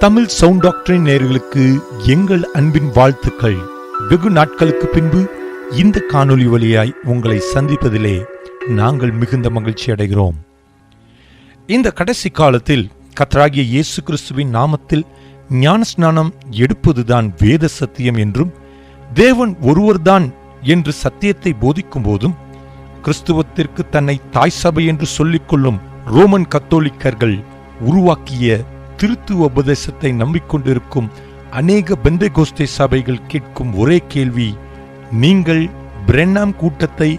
Tamil sound டாக்டரின் நேயர்களுக்கு எங்கள் அன்பின் வாழ்த்துக்கள். வெகு நாட்களுக்கு பின்பு இந்த காணொலி வழியாய் உங்களை சந்திப்பதிலே நாங்கள் மிகுந்த மகிழ்ச்சி அடைகிறோம். இந்த கடைசி காலத்தில் கர்த்தராகிய இயேசு கிறிஸ்துவின் நாமத்தில் ஞானஸ்நானம் எடுப்பதுதான் வேத சத்தியம் என்றும், தேவன் ஒருவர்தான் என்று சத்தியத்தை போதிக்கும் போதும், கிறிஸ்துவத்திற்கு தன்னை தாய் சபை என்று சொல்லிக் கொள்ளும் ரோமன் கத்தோலிக்கர்கள் உருவாக்கிய திருத்துவ உபதேசத்தை நம்பிக்கொண்டிருக்கும் அநேக பெந்தேகோஸ்தே சபைகள் கேட்கும் ஒரே கேள்வி, நீங்கள் பிரென்னாம் கூட்டத்தை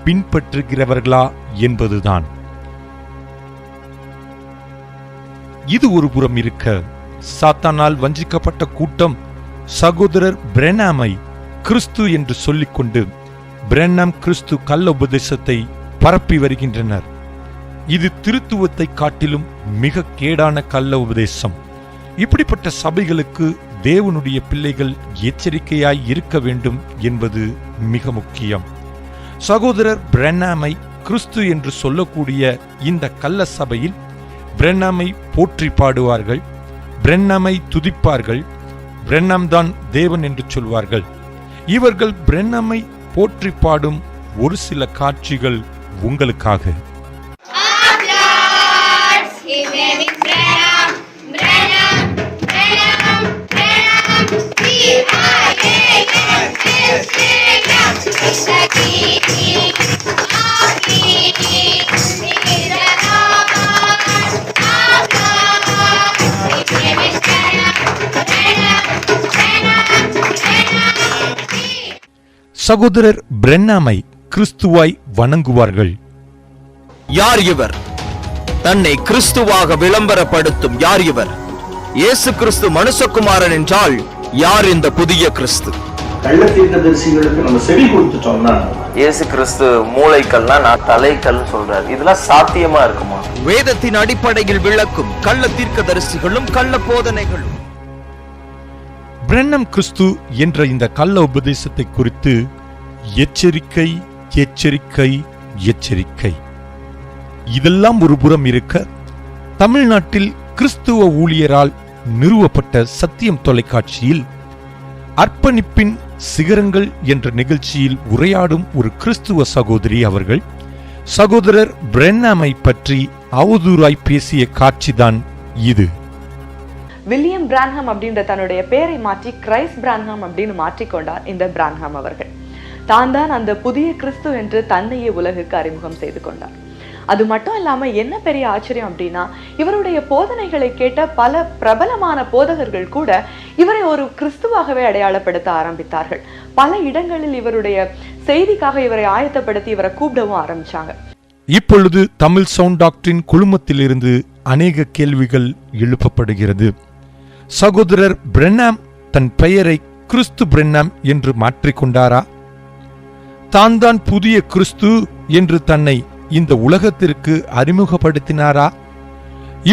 பின்பற்றுகிறவர்களா என்பதுதான். இது ஒரு புறம் இருக்க, சாத்தானால் வஞ்சிக்கப்பட்ட கூட்டம் சகோதரர் பிரென்னாமை கிறிஸ்து என்று சொல்லிக்கொண்டு பிரென்னாம் கிறிஸ்து கள்ள உபதேசத்தை பரப்பி வருகின்றனர். இது திருத்துவத்தை காட்டிலும் மிக கேடான கள்ள உபதேசம். இப்படிப்பட்ட சபைகளுக்கு தேவனுடைய பிள்ளைகள் எச்சரிக்கையாய் இருக்க வேண்டும் என்பது மிக முக்கியம். சகோதரர் பிரென்னாமை கிறிஸ்து என்று சொல்லக்கூடிய இந்த கள்ள சபையில் பிரென்னாமை போற்றி பாடுவார்கள், பிரென்னாமை துதிப்பார்கள், பிரென்னாம் தான் தேவன் என்று சொல்வார்கள். இவர்கள் பிரென்னாமை போற்றி பாடும் ஒரு சில காட்சிகள் உங்களுக்காக. சகோதரர் பிரென்னாமை கிறிஸ்துவாய் வணங்குவார்கள். யார் இவர்? தன்னை கிறிஸ்துவாக விளம்பரப்படுத்தும் யார் இவர்? இயேசு கிறிஸ்து மனுஷகுமாரன் என்றால் யார் இந்த புதிய கிறிஸ்து? கள்ள தீர்க்கதரிசிகளுக்கு நம்ம செவி கொடுத்துட்டோம்னா, இயேசு கிறிஸ்து மூளைக்கல்னா நான் தலைக்கல் சொல்றாரு. இதெல்லாம் சாத்தியமா இருக்குமா? வேதத்தின் அடிப்படையில் விளக்கும் கள்ள தீர்க்கதரிசிகளும் கள்ள போதனைகளும். பிரென்னாம் கிறிஸ்து என்ற இந்த கள்ள உபதேசத்தை குறித்து எச்சரிக்கை, எச்சரிக்கை, எச்சரிக்கை. இதெல்லாம் ஒரு புறம் இருக்க, தமிழ்நாட்டில் கிறிஸ்துவ ஊழியரால் நிறுவப்பட்ட சத்தியம் தொலைக்காட்சியில் அர்ப்பணிப்பின் சிகரங்கள் என்ற நிகழ்ச்சியில் உரையாடும் ஒரு கிறிஸ்துவ சகோதரி அவர்கள் சகோதரர் பிரென்னாமை பற்றி அவதூறாய் பேசிய காட்சிதான் இது. வில்லியம் பிரான்ஹாம் அப்படின்ற தன்னுடைய பெயரை மாற்றி கிரைஸ் பிரான்ஹாம் அப்படின்னு மாற்றிக்கொண்டார் இந்த பிரான்ஹாம் அவர்கள். தான் அந்த புதிய கிறிஸ்து என்று தன்னையே உலகுக்கு அறிமுகம் செய்து கொண்டார். அது மட்டும் இல்லாம என்ன பெரிய ஆச்சரியம் அப்படின்னா, இவருடைய போதனைகளை கேட்ட பல பிரபலமான போதகர்கள் கூட இவரை ஒரு கிறிஸ்துவாகவே அடையாளப்படுத்த ஆரம்பித்தார்கள். பல இடங்களில் இவருடைய செய்திக்காக இவரை ஆயத்தப்படுத்தி இவரை கூப்பிடவும் ஆரம்பிச்சாங்க. இப்பொழுது தமிழ் சவுண்ட் டாக்டரின் குழுமத்திலிருந்து அநேக கேள்விகள் எழுப்பப்படுகிறது. சகோதரர் பிரென்னாம் தன் பெயரை கிறிஸ்து பிரென்னாம் என்று மாற்றிக்கொண்டாரா? தான் புதிய கிறிஸ்து என்று தன்னை இந்த உலகத்திற்கு அறிமுகப்படுத்தினாரா?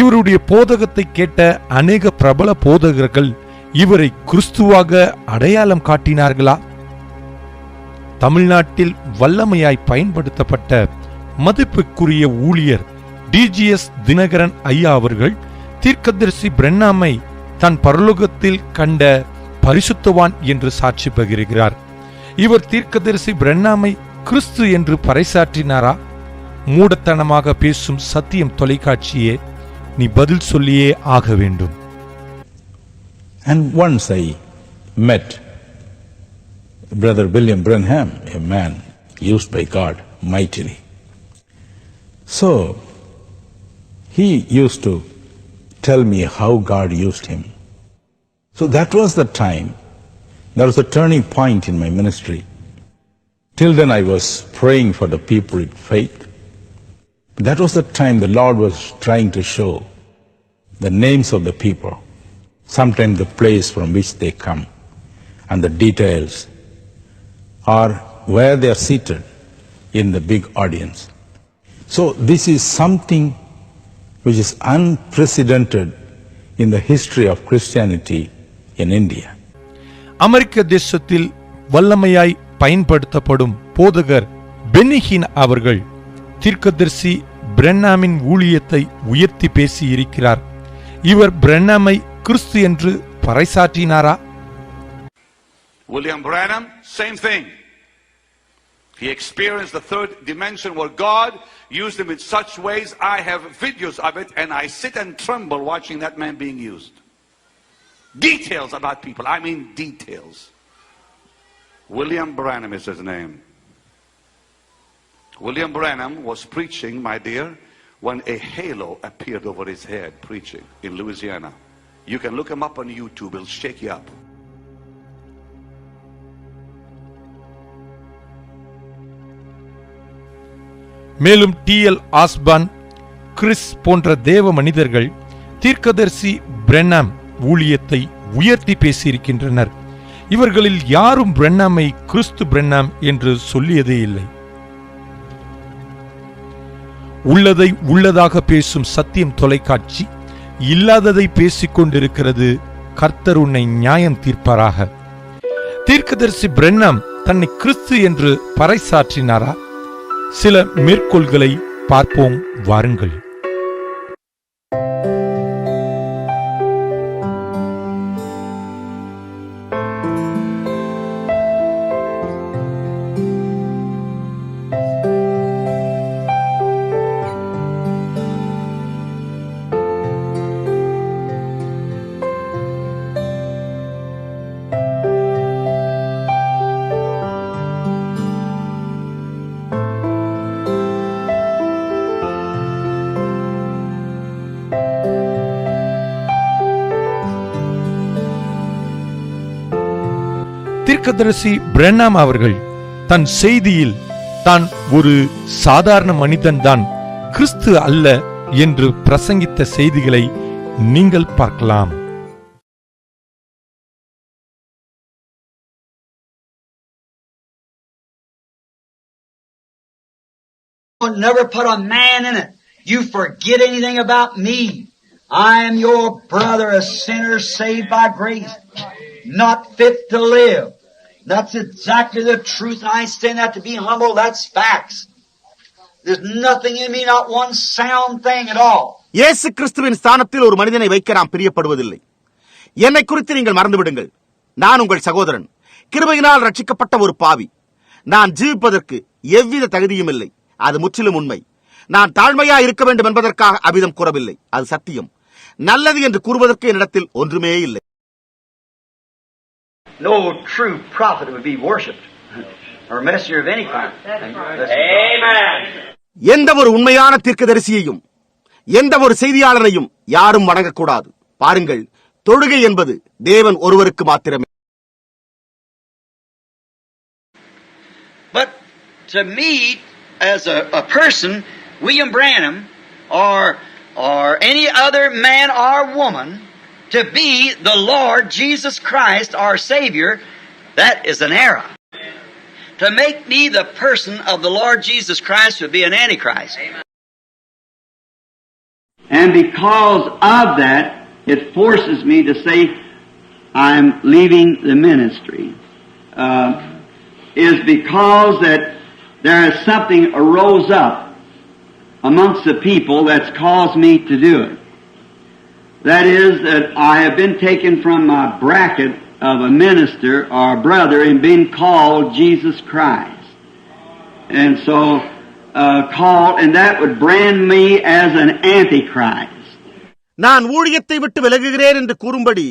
இவருடைய போதகத்தை கேட்ட அநேக பிரபல போதகர்கள் இவரை கிறிஸ்துவாக அடையாளம் காட்டினார்களா? தமிழ்நாட்டில் வல்லமையாய் பயன்படுத்தப்பட்ட மதிப்புக்குரிய ஊழியர் டிஜிஎஸ் தினகரன் ஐயா அவர்கள் தீர்க்கதரிசி பிரென்னாமை தன் பரலோகத்தில் கண்ட பரிசுத்தவான் என்று சாட்சி பகிர்கிறார். இவர் தீர்க்கதரிசி பிரென்னாமை கிறிஸ்து என்று பறைசாற்றினாரா? மூடத்தனமாக பேசும் சத்தியம் தொலைக்காட்சியே, நீ பதில் சொல்லியே ஆக வேண்டும். And once I met Brother William Branham, a man used by God mightily. So he used to tell me how God used him. So that was the time. There was a turning point in my ministry. Till then I was praying for the people in faith. That was the time the Lord was trying to show the names of the people, sometimes the place from which they come, and the details, or where they are seated in the big audience. So this is something which is unprecedented in the history of Christianity in India. அமெரிக்க தேசத்தில் வல்லமையாய் பயன்படுத்தப்படும் போதகர் பென்னிஹின் அவர்கள் தீர்க்கதரிசி பிரென்னாமின் ஊழியத்தை உயர்த்தி பேசி இருக்கிறார். இவர் பிரென்னாமை கிறிஸ்து என்று பறைசாற்றினாரா? William Branham, same thing. He experienced the third dimension where God used him in such ways. I have videos of it and I sit and tremble watching that man being used. Details about people, I mean details. William Branham is his name. William Branham was preaching, my dear, when a halo appeared over his head, preaching in Louisiana. You can look him up on YouTube, it'll shake you up. மேலும் டி.எல். ஆஸ்பான், Chris போன்ற தேவ மனிதர்கள் தீர்க்கதரிசி பிரென்னாம் ஊழியத்தை உயர்த்தி பேசியிருக்கின்றனர். இவர்களில் யாரும் பிரென்னாமை கிறிஸ்து பிரென்னாம் என்று சொல்லியதே இல்லை. உள்ளதை உள்ளதாக பேசும் சத்தியம் தொலைக்காட்சி இல்லாததை பேசிக் கொண்டிருக்கிறது. கர்த்தர் உன்னை நியாயம் தீர்ப்பாராக. தீர்க்கதரிசி பிரென்னாம் தன்னை கிறிஸ்து என்று பறைசாற்றினாரா? சில மேற்கோள்களை பார்ப்போம் வாருங்கள். தீர்க்கதரிசி பிரென்னாம் அவர்கள் தன் செய்தியில் தான் ஒரு சாதாரண மனிதன்தான், கிறிஸ்து அல்ல என்று பிரசங்கித்த செய்திகளை நீங்கள் பார்க்கலாம். Never put a man in it. You forget anything about me. I am your brother, a sinner saved by grace, not fit to live. That's exactly the truth. I stand that to be humble. That's facts. There's nothing in me, not one sound thing at all. இயேசு கிறிஸ்துவின் ஸ்தானத்தில் ஒரு மனிதனை வைக்க நாம் பிரியப்படுவதில்லை. என்னை குறித்து நீங்கள் மறந்துவிடுங்கள். நான் உங்கள் சகோதரன், கிருபையினால் ரட்சிக்கப்பட்ட ஒரு பாவி. நான் ஜீவிப்பதற்கு எவ்வித தகுதியும் இல்லை. அது முற்றிலும் உண்மை. நான் தாழ்மையா இருக்க வேண்டும் என்பதற்காக அபிதம் கூறவில்லை. அது சத்தியம். நல்லது என்று கூறுவதற்கு என்னிடத்தில் ஒன்றுமே இல்லை. No true prophet would be worshipped, or messenger of any kind. Amen. எந்த ஒரு உண்மையான தீர்க்கதரிசியையும் எந்த ஒரு செய்தியாளரையும் யாரும் வணங்கக்கூடாது. பாருங்கள், தொழுகை என்பது தேவன் ஒருவருக்கு மாத்திரமே. But to me, as a person, William Branham, or any other man or woman, to be the Lord Jesus Christ, our Savior, that is an error. To make me the person of the Lord Jesus Christ would be an antichrist. And because of that, it forces me to say I'm leaving the ministry. Is because that there is something arose up amongst the people that's caused me to do it. That is, that I have been taken from my bracket of a minister or a brother and been called Jesus Christ. And so, called, and that would brand me as an antichrist. நான் ஊழியத்தை விட்டு விலகுகிறேன் என்று கூறும்படி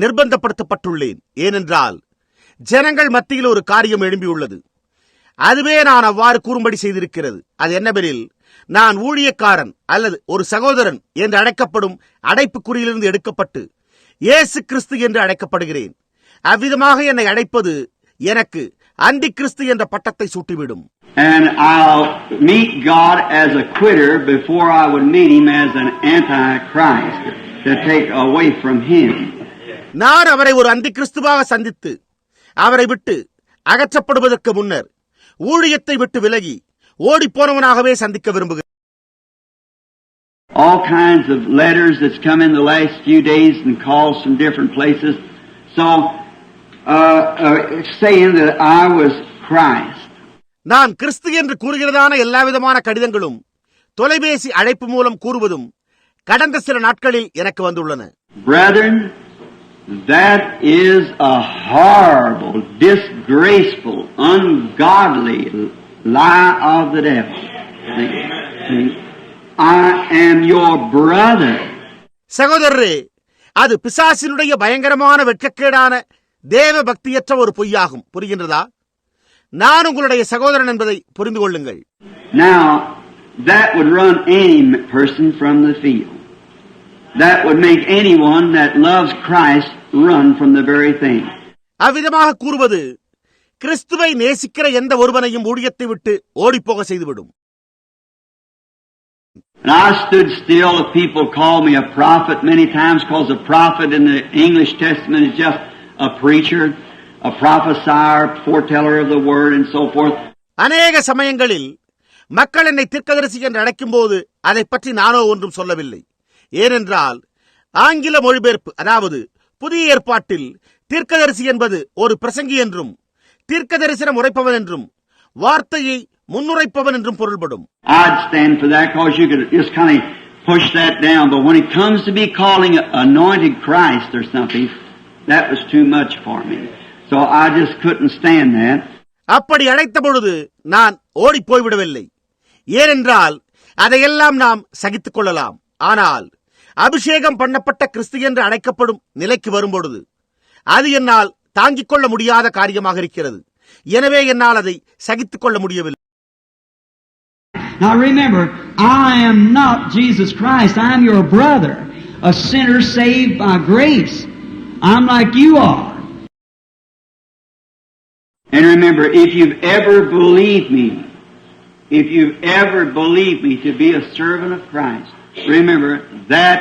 நிர்பந்தப்படுத்தப்பட்டுள்ளேன். ஏனென்றால் ஜனங்கள் மத்தியில் ஒரு காரியம் எழும்பியுள்ளது. அதுவே நான் அவ்வாறு கூறும்படி செய்திருக்கிறது. அது என்னவெனில், நான் ஊழியக்காரன் அல்லது ஒரு சகோதரன் என்று அழைக்கப்படும் அடைப்புக்குறியிலிருந்து எடுக்கப்பட்டு இயேசு கிறிஸ்து என்று அழைக்கப்படுகிறேன். அவ்விதமாக என்னை அழைப்பது எனக்கு அந்தி கிறிஸ்து என்ற பட்டத்தை சூட்டிவிடும். And I'll meet God as a quitter before I would meet Him as an antichrist to take away from Him. நான் அவரை ஒரு அந்தி கிறிஸ்துவாக சந்தித்து அவரை விட்டு அகற்றப்படுவதற்கு முன்னர் ஊழியத்தை விட்டு விலகி ஓடிப்போனவனாகவே சந்திக்க விரும்புகிறேன். All kinds of letters that's come in the last few days and calls from different places. So, saying that I was Christ. நான் கிறிஸ்து என்று கூறுகிறதான எல்லாவிதமான கடிதங்களும் தொலைபேசி அழைப்பு மூலம் கூறுவதும் கடந்த சில நாட்களில் எனக்கு வந்துள்ளன. Brethren, that is a horrible, disgraceful, ungodly lie of the devil. See? I am your brother. சகோதரரே, அது பிசாசினுடைய பயங்கரமான வெட்கக்கேடான தேவ பக்தியற்ற ஒரு பொய்யாகும். புரிகின்றதா? நான் உங்களுடைய சகோதரன் என்பதை புரிந்து கொள்ளுங்கள். Now, that would run any person from the field. That would make anyone that loves Christ run from the very thing. அவ்விதமாக கூறுவது கிறிஸ்துவை நேசிக்கிற எந்த ஒருவனையும் ஊழியத்தை விட்டு ஓடிப்போக செய்துவிடும். And I stood still if people called me a prophet many times, because a prophet in the English Testament is just a preacher, a prophesier, foreteller of the word and so forth. அநேக சமயங்களில் மக்கள் என்னை தீர்க்கதரிசி என்று அழைக்கும் போது அதை பற்றி நானோ ஒன்றும் சொல்லவில்லை. ஏனென்றால் ஆங்கில மொழிபெயர்ப்பு, அதாவது புதிய ஏற்பாட்டில் தீர்க்கதரிசி என்பது ஒரு பிரசங்கி என்றும் தீர்க்க தரிசனம் உரைப்பவன் என்றும் வார்த்தையை முன்னுரைப்பவன் என்றும் பொருள்படும். I'd stand for that because you could just kind of push that down. But when it comes to be calling anointed Christ or something, that was too much for me. So I just couldn't stand that. அப்படி அழைத்த பொழுது நான் ஓடி போய்விடவில்லை. ஏனென்றால் அதையெல்லாம் நாம் சகித்துக் கொள்ளலாம். ஆனால் அபிஷேகம் பண்ணப்பட்ட கிறிஸ்து என்று அழைக்கப்படும் நிலைக்கு வரும்பொழுது அது என்னால் தாங்கிக் கொள்ள முடியாத காரியமாக இருக்கிறது. எனவே என்னால் அதை சகித்துக் கொள்ள முடியவில்லை. Now remember, I am not Jesus Christ. I am your brother, a sinner saved by grace. I'm like you are. And remember, if you've ever believed me to be a servant of Christ, remember, that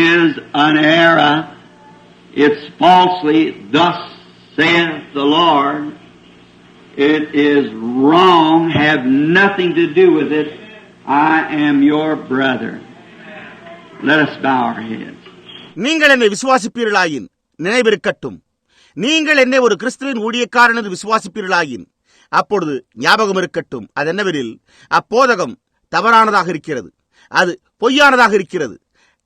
is an error. It's falsely, thus saith the Lord. It is wrong, have nothing to do with it. I am your brother. Let us bow our heads. நீங்கள் என்னை விசுவாசிப்பீர்களாயின் நினைவிருக்கட்டும், நீங்கள் என்னை ஒரு கிறிஸ்துவின் ஊழியக்காரன் என்று விசுவாசிப்பீர்களாயின் அப்பொழுது ஞாபகம் இருக்கட்டும், அதென்னவெனில் அப்போதகம் தவறானதாக இருக்கிறது, அது பொய்யானதாக இருக்கிறது.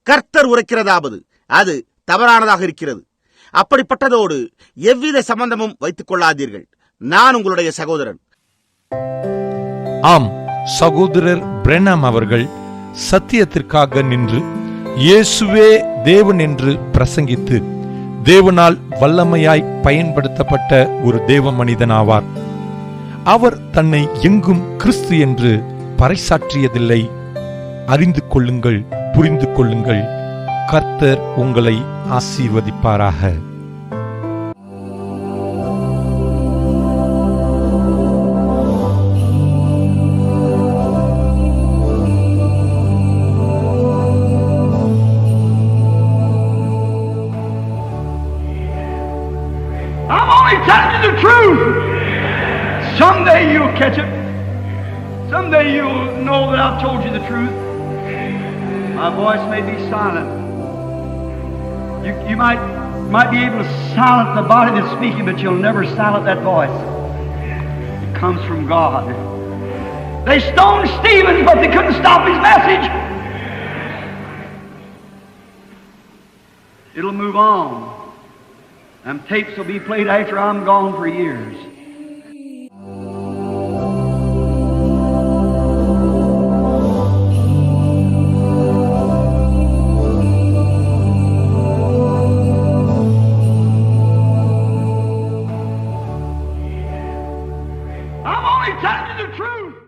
கர்த்தர் உரைக்கிறதாவது அது தவறானதாக இருக்கிறது. அப்படிப்பட்டதோடு எவ்வித சம்பந்தமும் வைத்துக் கொள்ளாதீர்கள். நான் உங்களுடைய சகோதரன். ஆம், சகோதரர் பிரெனாம் அவர்கள் சத்தியத்திற்காக நின்று இயேசுவே தேவன் என்று பிரசங்கித்து தேவனால் வல்லமையாய் பயன்படுத்தப்பட்ட ஒரு தேவ மனிதனாவார். அவர் தன்னை எங்கும் கிறிஸ்து என்று பறைசாற்றியதில்லை. அறிந்து கொள்ளுங்கள், புரிந்து கொள்ளுங்கள். கர்த்தர் உங்களை ஆசீர்வதிப்பாராக. I'm only telling you the truth. Someday you'll catch it. Someday you'll know that I've told you the truth. My voice may be silent. You might be able to silence the body that's speaking, but you'll never silence that voice. It comes from God. They stoned Stephen, but they couldn't stop his message. It'll move on. Them tapes will be played after I'm gone for years.